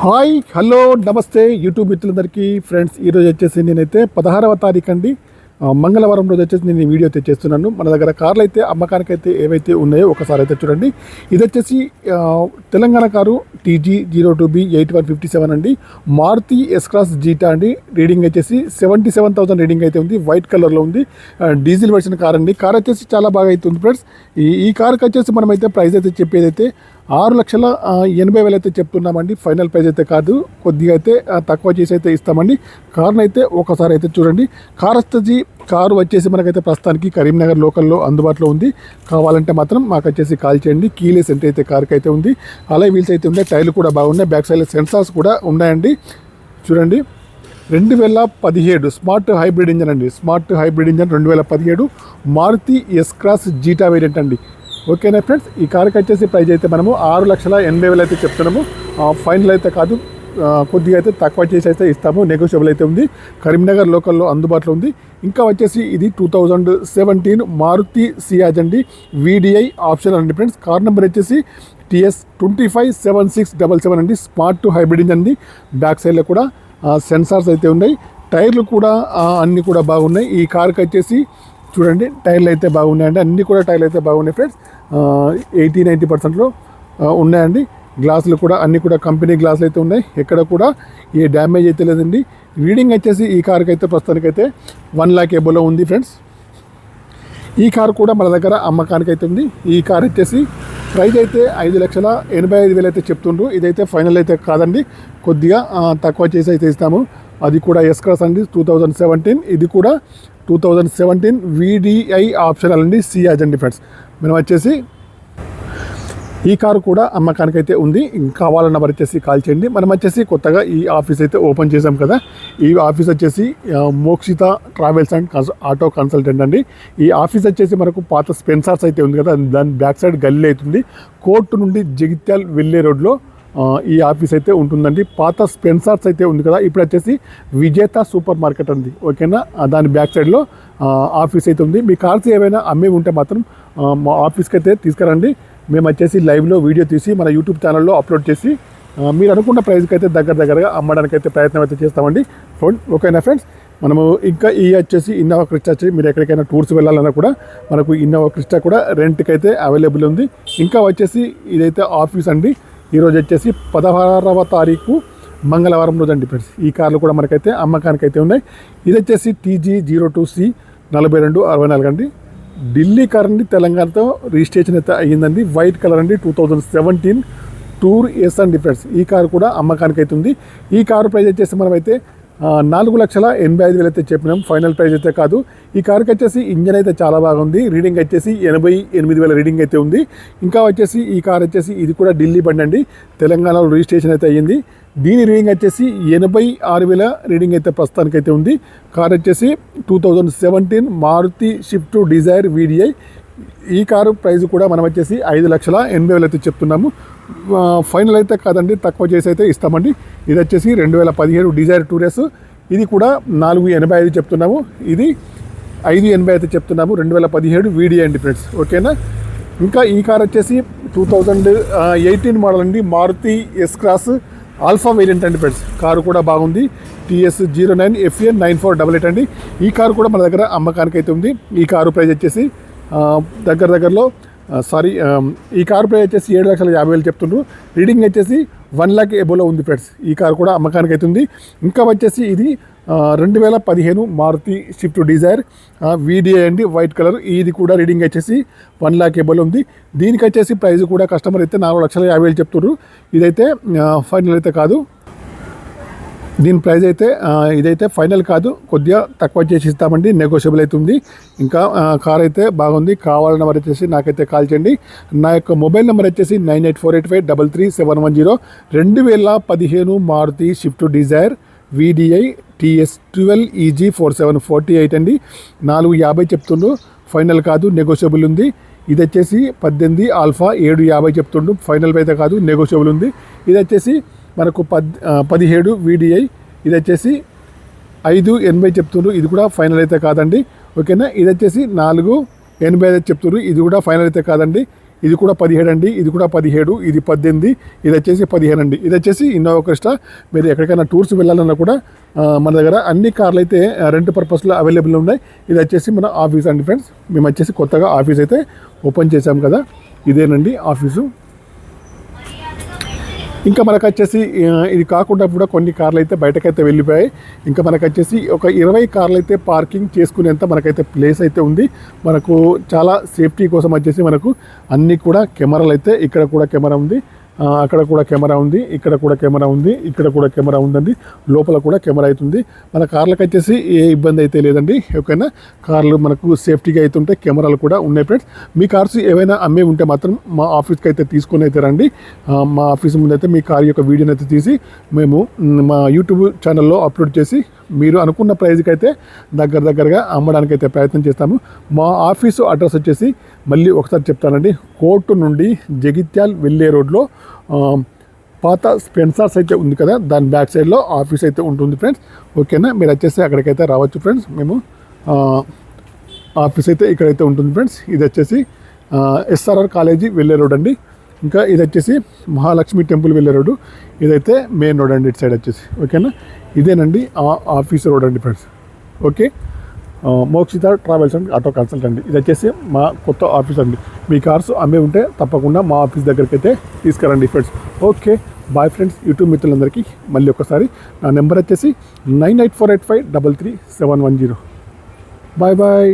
Hi hello నమస్తే YouTube మిత్రులందరికీ friends. ఈరోజు వచ్చేసి నేనైతే 16వ తారీఖు అండి, మంగళవారం రోజు వచ్చేసి నేను ఈ వీడియో తెచ్చేస్తున్నాను. మన దగ్గర కార్లు అయితే అమ్మకానికి అయితే ఏవైతే ఉన్నాయో ఒకసారి అయితే చూడండి. ఇది వచ్చేసి తెలంగాణ కారు TG02B 8157 అండి, మారుతి S-Cross జీటా అండి. రీడింగ్ వచ్చేసి 77,000 రీడింగ్ అయితే ఉంది, వైట్ కలర్లో ఉంది, డీజిల్ వెర్షన్ కార్ అండి. కార్ వచ్చేసి చాలా బాగా అయితే ఉంది ఫ్రెండ్స్. ఈ కార్కి వచ్చేసి మనమైతే ప్రైస్ అయితే చెప్పేదైతే 6,80,000 అయితే చెప్తున్నామండి. ఫైనల్ ప్రైస్ అయితే కాదు, కొద్దిగా అయితే తక్కువ చేసి అయితే ఇస్తామండి. కార్ని అయితే ఒకసారి అయితే చూడండి. కారు వచ్చేసి మనకైతే ప్రస్తుతానికి కరీంనగర్ లోకల్లో అందుబాటులో ఉంది. కావాలంటే మాత్రం మాకు వచ్చేసి కాల్ చేయండి. కీలెస్ ఎంట్రీ అయితే కార్కి అయితే ఉంది, అలాగే వీల్స్ అయితే ఉన్నాయి, టైర్లు కూడా బాగున్నాయి, బ్యాక్ సైడ్ సెన్సార్స్ కూడా ఉన్నాయండి. చూడండి, 2017 స్మార్ట్ హైబ్రిడ్ ఇంజన్ అండి. Smart hybrid engine 2017 Maruti S-Cross zeta variant అండి. ఓకేనా ఫ్రెండ్స్, ఈ కార్కి వచ్చేసి ప్రైస్ అయితే మనము 6,80,000 అయితే చెప్తున్నాము. ఫైనల్ అయితే కాదు, కొద్దిగా అయితే తక్కువ చేసి అయితే ఇస్తాము, నెగోషియబుల్ అయితే ఉంది. కరీంనగర్ లోకల్లో అందుబాటులో ఉంది. ఇంకా వచ్చేసి ఇది 2017 మారుతి సియాజ్ అండి, VDI ఆప్షన్ అండి ఫ్రెండ్స్. కార్ నెంబర్ వచ్చేసి TS257677 అండి. స్మార్ట్ హైబ్రిడ్ ఇంజన్ అండి. బ్యాక్ సైడ్లో కూడా సెన్సార్స్ అయితే ఉన్నాయి, టైర్లు కూడా అన్నీ కూడా బాగున్నాయి. ఈ కార్కి వచ్చేసి చూడండి, టైర్లు అయితే బాగున్నాయండి, అన్నీ కూడా టైర్లు అయితే బాగున్నాయి ఫ్రెండ్స్. 80-90% ఉన్నాయండి. గ్లాసులు కూడా అన్నీ కూడా కంపెనీ గ్లాసులు అయితే ఉన్నాయి, ఎక్కడ కూడా ఏ డ్యామేజ్ అయితే లేదండి. రీడింగ్ వచ్చేసి ఈ కార్కి అయితే ప్రస్తుతానికైతే 1 lakh ఎబోలో ఉంది ఫ్రెండ్స్. ఈ కార్ కూడా మన దగ్గర అమ్మకానికి అయితే ఉంది. ఈ కార్ వచ్చేసి ప్రైస్ అయితే 5,85,000 అయితే చెప్తుండ్రు. ఇదైతే ఫైనల్ అయితే కాదండి, కొద్దిగా తక్కువ చేసి అయితే ఇస్తాము. అది కూడా S-Cross అండి, 2017. ఇది కూడా 2017 VDI ఆప్షనల్ అండి, సియాజ్ అండి ఫ్రెండ్స్. మనం వచ్చేసి ఈ కారు కూడా అమ్మకానికి అయితే ఉంది. కావాలన్న వారు వచ్చేసి కాల్ చేయండి. మనం వచ్చేసి కొత్తగా ఈ ఆఫీస్ అయితే ఓపెన్ చేసాం కదా. ఈ ఆఫీస్ వచ్చేసి Mokshita travels and auto consultant అండి. ఈ ఆఫీస్ వచ్చేసి మనకు పాత స్పెన్సర్స్ అయితే ఉంది కదా, దాని బ్యాక్ సైడ్ గల్లీ అవుతుంది. కోర్టు నుండి జగిత్యాల్ వెళ్ళే రోడ్లో ఈ ఆఫీస్ అయితే ఉంటుందండి. పాత స్పెన్సర్స్ అయితే ఉంది కదా, ఇప్పుడు వచ్చేసి విజేత సూపర్ మార్కెట్ ఉంది. ఓకేనా, దాని బ్యాక్ సైడ్లో ఆఫీస్ అయితే ఉంది. మీ కార్స్ ఏవైనా అమ్మే ఉంటే మాత్రం మా ఆఫీస్కి అయితే తీసుకురండి. మేము వచ్చేసి లైవ్లో వీడియో తీసి మన యూట్యూబ్ ఛానల్లో అప్లోడ్ చేసి మీరు అనుకున్న ప్రైస్కి అయితే దగ్గరగా అమ్మడానికి అయితే ప్రయత్నం అయితే చేస్తామండి. ఓకేనా ఫ్రెండ్స్, మనము ఇంకా ఈ వచ్చేసి ఇన్నోవా క్రిస్టా వచ్చి మీరు ఎక్కడికైనా టూర్స్ వెళ్ళాలన్నా కూడా మనకు ఇన్నోవా క్రిస్టా కూడా రెంట్కి అయితే అవైలబుల్ ఉంది. ఇంకా వచ్చేసి ఇదైతే ఆఫీస్ అండి. ఈరోజు వచ్చేసి 16వ తారీఖు మంగళవారం రోజు అండి ఫ్రెండ్స్. ఈ కార్లు కూడా మనకైతే అమ్మకానికి అయితే ఉన్నాయి. ఇది వచ్చేసి TG02C 4264 అండి. ఢిల్లీ కార్ అండి, తెలంగాణతో రిజిస్ట్రేషన్ అయితే అయ్యిందండి. వైట్ కలర్ అండి, 2017 టూర్ S అండి ఫ్రెండ్స్. ఈ కారు కూడా అమ్మకానికి అయితే ఉంది. ఈ కారు ప్రైస్ వచ్చేసి మనమైతే 4,85,000 అయితే చెప్పినాం, ఫైనల్ ప్రైస్ అయితే కాదు. ఈ కార్కి వచ్చేసి ఇంజన్ అయితే చాలా బాగుంది. రీడింగ్ వచ్చేసి 88,000 రీడింగ్ అయితే ఉంది. ఇంకా వచ్చేసి ఈ కార్ వచ్చేసి ఇది కూడా ఢిల్లీ బండి అండి, తెలంగాణలో రిజిస్ట్రేషన్ అయితే అయ్యింది. దీని రీడింగ్ వచ్చేసి 86,000 రీడింగ్ అయితే ప్రస్తుతానికి అయితే ఉంది. కార్ వచ్చేసి 2017 మారుతి స్విఫ్ట్ డిజైర్ VDI. ఈ కారు ప్రైస్ కూడా మనం వచ్చేసి 5,80,000 అయితే చెప్తున్నాము. ఫైనల్ అయితే కాదండి, తక్కువ చేసి అయితే ఇస్తామండి. ఇది వచ్చేసి 2017 డిజైర్ టూరెస్. ఇది కూడా 4,85 చెప్తున్నాము. ఇది 5,80 అయితే చెప్తున్నాము. 2017 VDI అండి ఫ్రెండ్స్. ఓకేనా, ఇంకా ఈ కార్ వచ్చేసి 2018 మోడల్ అండి, మారుతి S-Cross ఆల్ఫా వేరియంట్ అండి ఫ్రెండ్స్. కారు కూడా బాగుంది, TS09FN9488 అండి. ఈ కారు కూడా మన దగ్గర అమ్మకానికి అయితే ఉంది. ఈ కారు ప్రైస్ వచ్చేసి దగ్గరలో ఈ కారు ప్రైస్ వచ్చేసి 7,50,000 చెప్తుండ్రు. రీడింగ్ వచ్చేసి 1 lakh ఎబోలో ఉంది ఫ్రెండ్స్. ఈ కారు కూడా అమ్మకానికి అయితే ఉంది. ఇంకా వచ్చేసి ఇది 2015 మారుతి స్విఫ్ట్ డిజైర్ VDI అండి, వైట్ కలర్. ఇది కూడా రీడింగ్ వచ్చేసి 1 lakh ఎబోలో ఉంది. దీనికి వచ్చేసి ప్రైస్ కూడా కస్టమర్ అయితే 4,50,000 చెప్తున్నారు. ఇదైతే ఫైనల్ అయితే కాదు, దీని ప్రైస్ అయితే ఇదైతే ఫైనల్ కాదు, కొద్దిగా తక్కువ చేసి ఇస్తామండి, నెగోషియబుల్ అవుతుంది. ఇంకా కార్ అయితే బాగుంది. కావాలన్న వారు వచ్చేసి నాకైతే కాల్ చేయండి. నా యొక్క మొబైల్ నెంబర్ వచ్చేసి 9848533710. 2015 Maruti Swift Dzire VDI TS12EG4748 అండి. 4,50 చెప్తుండ్రు, ఫైనల్ కాదు, నెగోషియబుల్ ఉంది. ఇది వచ్చేసి 18 ఆల్ఫా 7,50 చెప్తుండ్రు, ఫైనల్ అయితే కాదు, నెగోషియబుల్ ఉంది. ఇది వచ్చేసి మనకు 17 VDI. ఇది వచ్చేసి 5,80 చెప్తుండ్రు, ఇది కూడా ఫైనల్ అయితే కాదండి. ఓకేనా, ఇది వచ్చేసి 4,85 చెప్తున్నారు, ఇది కూడా ఫైనల్ అయితే కాదండి. ఇది కూడా 17 అండి, ఇది కూడా 17, ఇది 18, ఇది వచ్చేసి 15 అండి. ఇది వచ్చేసి ఇన్నోవా క్రిస్టా. మీరు ఎక్కడికైనా టూర్స్ వెళ్ళాలన్నా కూడా మన దగ్గర అన్ని కార్లు అయితే రెంట్ పర్పస్లో అవైలబుల్ ఉన్నాయి. ఇది వచ్చేసి మన ఆఫీస్ అండి ఫ్రెండ్స్. మేము వచ్చేసి కొత్తగా ఆఫీస్ అయితే ఓపెన్ చేసాం కదా, ఇదేనండి ఆఫీసు. ఇంకా మనకు వచ్చేసి ఇది కాకుండా కూడా కొన్ని కార్లు అయితే బయటకైతే వెళ్ళిపోయాయి. ఇంకా మనకు వచ్చేసి ఒక 20 కార్లు అయితే పార్కింగ్ చేసుకునేంత మనకైతే ప్లేస్ అయితే ఉంది. మనకు చాలా సేఫ్టీ కోసం వచ్చేసి మనకు అన్నీ కూడా కెమెరాలు అయితే, ఇక్కడ కూడా కెమెరా ఉంది, అక్కడ కూడా కెమెరా ఉంది, ఇక్కడ కూడా కెమెరా ఉంది, ఇక్కడ కూడా కెమెరా ఉందండి, లోపల కూడా కెమెరా అవుతుంది. మన కార్లకు వచ్చేసి ఏ ఇబ్బంది అయితే లేదండి. ఓకేనా, కార్లు మనకు సేఫ్టీగా అయితే ఉంటాయి, కెమెరాలు కూడా ఉన్నాయి ఫ్రెండ్స్. మీ కార్స్ ఏవైనా అమ్మే ఉంటే మాత్రం మా ఆఫీస్కి అయితే తీసుకొని అయితే రండి. మా ఆఫీస్ ముందు అయితే మీ కార్ యొక్క వీడియోని అయితే తీసి మేము మా యూట్యూబ్ ఛానల్లో అప్లోడ్ చేసి మీరు అనుకున్న ప్రైజ్కి అయితే దగ్గరగా అమ్మడానికి అయితే ప్రయత్నం చేస్తాము. మా ఆఫీసు అడ్రస్ వచ్చేసి మళ్ళీ ఒకసారి చెప్తానండి. కోర్టు నుండి జగిత్యాల్ వెళ్ళే రోడ్లో పాత స్పెన్సర్స్ అయితే ఉంది కదా, దాని బ్యాక్ సైడ్లో ఆఫీస్ అయితే ఉంటుంది ఫ్రెండ్స్. ఓకేనా, మీరు వచ్చేసి అక్కడికైతే రావచ్చు ఫ్రెండ్స్. మేము ఆఫీస్ అయితే ఇక్కడైతే ఉంటుంది ఫ్రెండ్స్. ఇది వచ్చేసి ఎస్ఆర్ఆర్ కాలేజీ వెళ్ళే రోడ్ అండి. ఇంకా ఇది వచ్చేసి మహాలక్ష్మి టెంపుల్ వెళ్ళే రోడ్డు. ఇదైతే మెయిన్ రోడ్ అండి ఇటు సైడ్ వచ్చేసి. ఓకేనా, ఇదేనండి ఆఫీస్ రోడ్ అండి friends. Okay, Mokshita travels and auto consult అండి. ఇది వచ్చేసి మా కొత్త ఆఫీస్ అండి. మీ కార్స్ అమ్మే ఉంటే తప్పకుండా మా ఆఫీస్ దగ్గరికి అయితే తీసుకురండి friends. Okay, bye friends. YouTube మిత్రులందరికీ మళ్ళీ ఒకసారి నా నెంబర్ వచ్చేసి 9848533710. Bye bye.